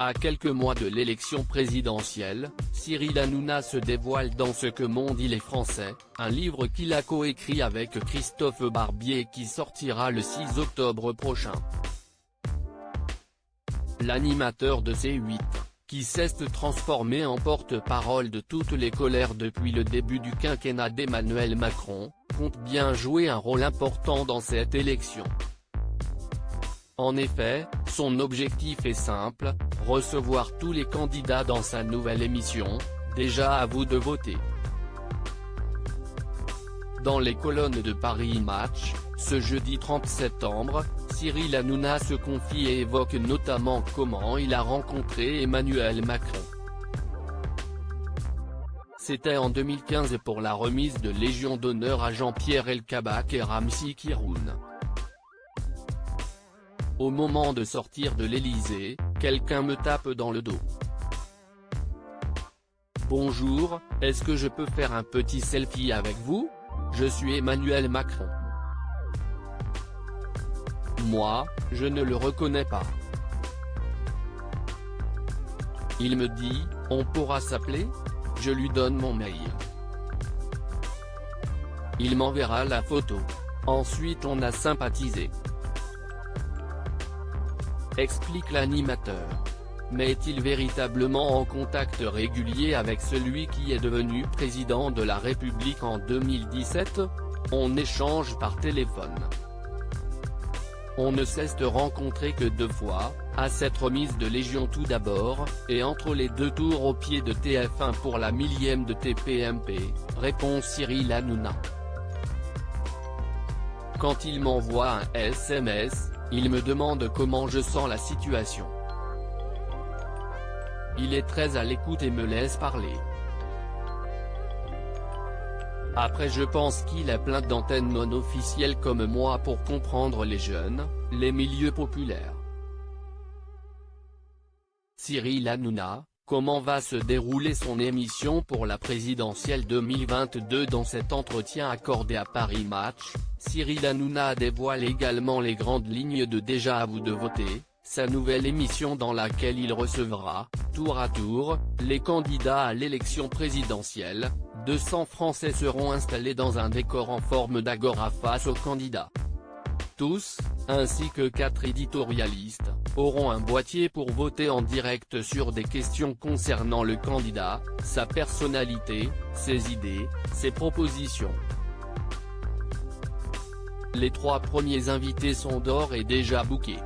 À quelques mois de l'élection présidentielle, Cyril Hanouna se dévoile dans Ce que m'ont dit les Français, un livre qu'il a coécrit avec Christophe Barbier et qui sortira le 6 octobre prochain. L'animateur de C8, qui s'est transformé en porte-parole de toutes les colères depuis le début du quinquennat d'Emmanuel Macron, compte bien jouer un rôle important dans cette élection. En effet, son objectif est simple, recevoir tous les candidats dans sa nouvelle émission, Déjà à vous de voter. Dans les colonnes de Paris Match, ce jeudi 30 septembre, Cyril Hanouna se confie et évoque notamment comment il a rencontré Emmanuel Macron. C'était en 2015 pour la remise de Légion d'honneur à Jean-Pierre Elkabbach et Ramzy Kiroun. Au moment de sortir de l'Élysée, quelqu'un me tape dans le dos. Bonjour, est-ce que je peux faire un petit selfie avec vous? Je suis Emmanuel Macron. Moi, je ne le reconnais pas. Il me dit, on pourra s'appeler? Je lui donne mon mail. Il m'enverra la photo. Ensuite on a sympathisé. Explique l'animateur. Mais est-il véritablement en contact régulier avec celui qui est devenu président de la République en 2017? On échange par téléphone. On ne cesse de rencontrer que 2 fois, à cette remise de Légion tout d'abord, et entre les 2 tours au pied de TF1 pour la 1000e de TPMP, répond Cyril Hanouna. Quand il m'envoie un SMS, il me demande comment je sens la situation. Il est très à l'écoute et me laisse parler. Après je pense qu'il a plein d'antennes non officielles comme moi pour comprendre les jeunes, les milieux populaires. Cyril Hanouna, comment va se dérouler son émission pour la présidentielle 2022? Dans cet entretien accordé à Paris Match, Cyril Hanouna dévoile également les grandes lignes de Déjà à vous de voter, sa nouvelle émission dans laquelle il recevra, tour à tour, les candidats à l'élection présidentielle. 200 Français seront installés dans un décor en forme d'agora face aux candidats. Tous, ainsi que 4 éditorialistes, auront un boîtier pour voter en direct sur des questions concernant le candidat, sa personnalité, ses idées, ses propositions. Les 3 premiers invités sont d'ores et déjà bookés.